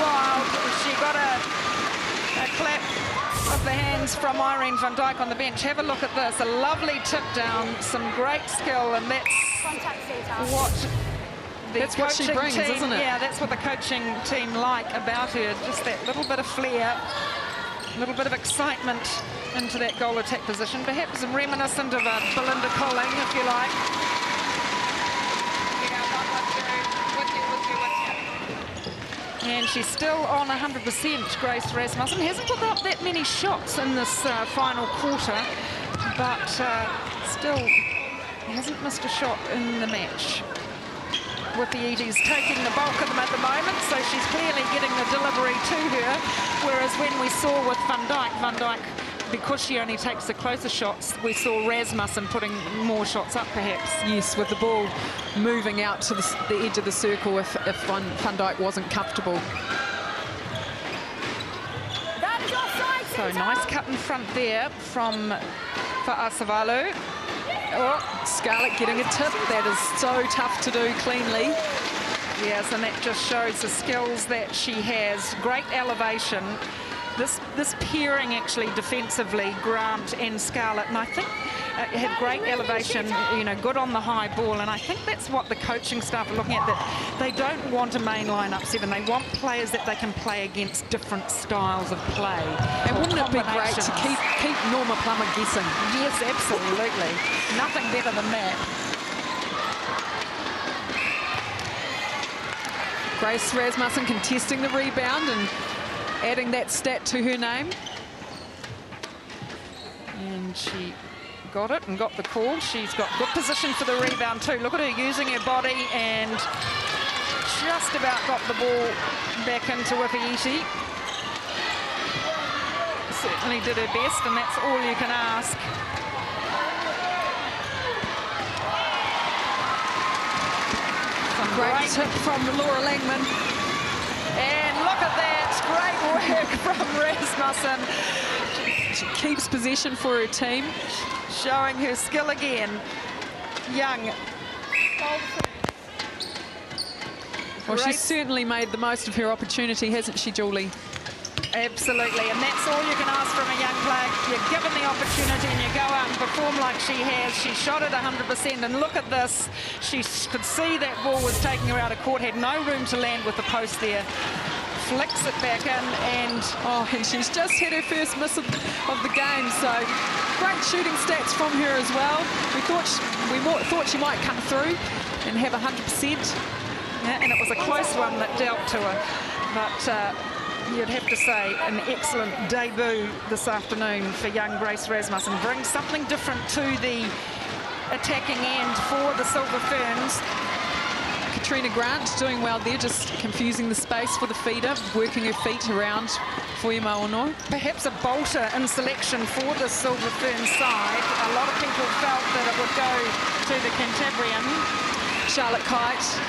wild. She got a clap of the hands from Irene van Dijk on the bench. Have a look at this. A lovely tip down, some great skill, and that's what she brings, team, isn't it? Yeah, that's what the coaching team like about her. Just that little bit of flair, a little bit of excitement into that goal attack position. Perhaps reminiscent of a Belinda Colling, if you like. And she's still on 100%, Grace Rasmussen. Hasn't put up that many shots in this final quarter, but still hasn't missed a shot in the match. With the Eaties taking the bulk of them at the moment, so she's clearly getting the delivery to her. Whereas when we saw with Van Dijk, because she only takes the closer shots, we saw Rasmussen putting more shots up, perhaps. Yes, with the ball moving out to the edge of the circle if Van Dijk wasn't comfortable. So nice cut in front there for Asavalu. Oh, Scarlett getting a tip. That is so tough to do cleanly. Yes, and that just shows the skills that she has. Great elevation. This pairing actually defensively, Grant and Scarlett, and I think had great elevation, you know, good on the high ball, and I think that's what the coaching staff are looking at, that they don't want a main line up 7. They want players that they can play against different styles of play. And wouldn't it be great to keep Norma Plummer guessing? Yes, absolutely. Nothing better than that. Grace Rasmussen contesting the rebound and adding that stat to her name. And she got it and got the call. She's got good position for the rebound too. Look at her using her body and just about got the ball back into Ifiiti. Certainly did her best, and that's all you can ask. Some great tip from Laura Langman. And look at that, great work from Rasmussen. She keeps possession for her team, showing her skill again. Young. Well, she's certainly made the most of her opportunity, hasn't she, Julie? Absolutely, and that's all you can ask from a young player. You're given the opportunity and you go out and perform like she has. She shot it 100%, and look at this. She could see that ball was taking her out of court, had no room to land with the post there. Flicks it back in, and she's just had her first miss of the game, so great shooting stats from her as well. We thought she might come through and have 100%. Yeah, and it was a close one that dealt to her, but you'd have to say an excellent debut this afternoon for young Grace Rasmussen. Brings something different to the attacking end for the Silver Ferns. Katrina Grant doing well there, just confusing the space for the feeder, working her feet around Fuima Ono. Perhaps a bolter in selection for the Silver Fern side. A lot of people felt that it would go to the Cantabrian. Charlotte Kite.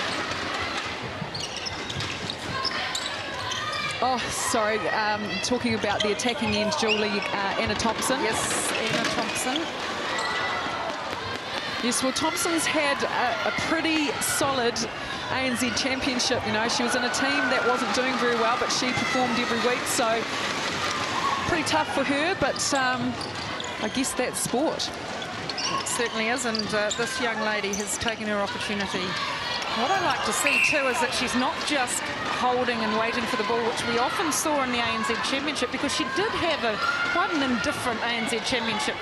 Oh, sorry, talking about the attacking end, Julie, Anna Thompson. Yes, Anna Thompson. Yes, well, Thompson's had a pretty solid ANZ championship. You know, she was in a team that wasn't doing very well, but she performed every week, so pretty tough for her, but I guess that's sport. It certainly is, and this young lady has taken her opportunity. What I like to see too is that she's not just holding and waiting for the ball, which we often saw in the ANZ Championship, because she did have quite an indifferent ANZ Championship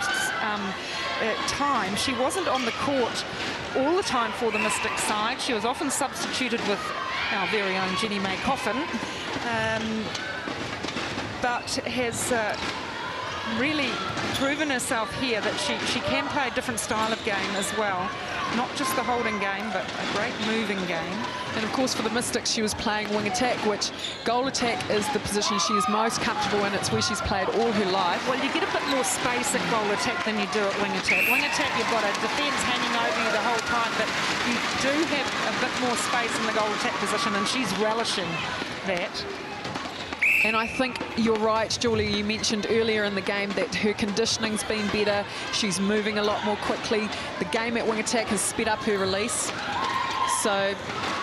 time. She wasn't on the court all the time for the Mystics side. She was often substituted with our very own Jenny May Coffin, but has really proven herself here that she can play a different style of game as well. Not just the holding game, but a great moving game. And of course for the Mystics she was playing wing attack, which goal attack is the position she is most comfortable in. It's where she's played all her life. Well, you get a bit more space at goal attack than you do at wing attack. Wing attack, you've got a defence hanging over you the whole time, but you do have a bit more space in the goal attack position, and she's relishing that. And I think you're right, Julie, you mentioned earlier in the game that her conditioning's been better. She's moving a lot more quickly. The game at wing attack has sped up her release. So,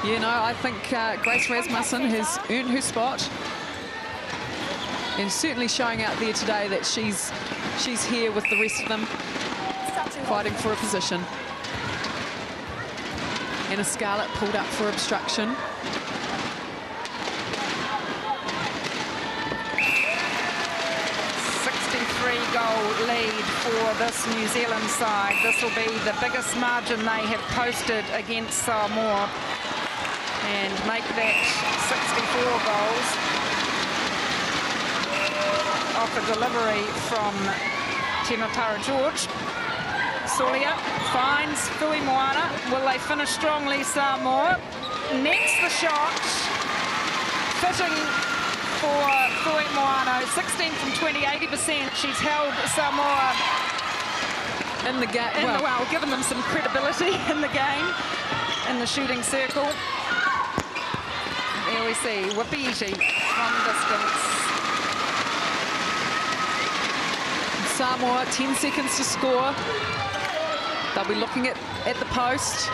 you know, I think Grace Rasmussen has earned her spot. And certainly showing out there today that she's here with the rest of them, fighting for a position. Anna Scarlett pulled up for obstruction. Goal lead for this New Zealand side. This will be the biggest margin they have posted against Samoa, and make that 64 goals off a delivery from Tematara George. Solia finds Fui Moana. Will they finish strongly, Samoa? Nets the shot. Fitting for Fui Moana, 16 from 20, 80%. She's held Samoa in the game. Well, given them some credibility in the game, in the shooting circle. There we see Wapiti from distance. Samoa, 10 seconds to score. They'll be looking at the post.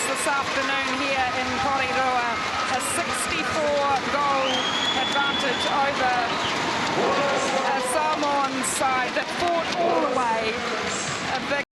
This afternoon here in Koriroa, a 64-goal advantage over a Samoan side that fought all the way. A big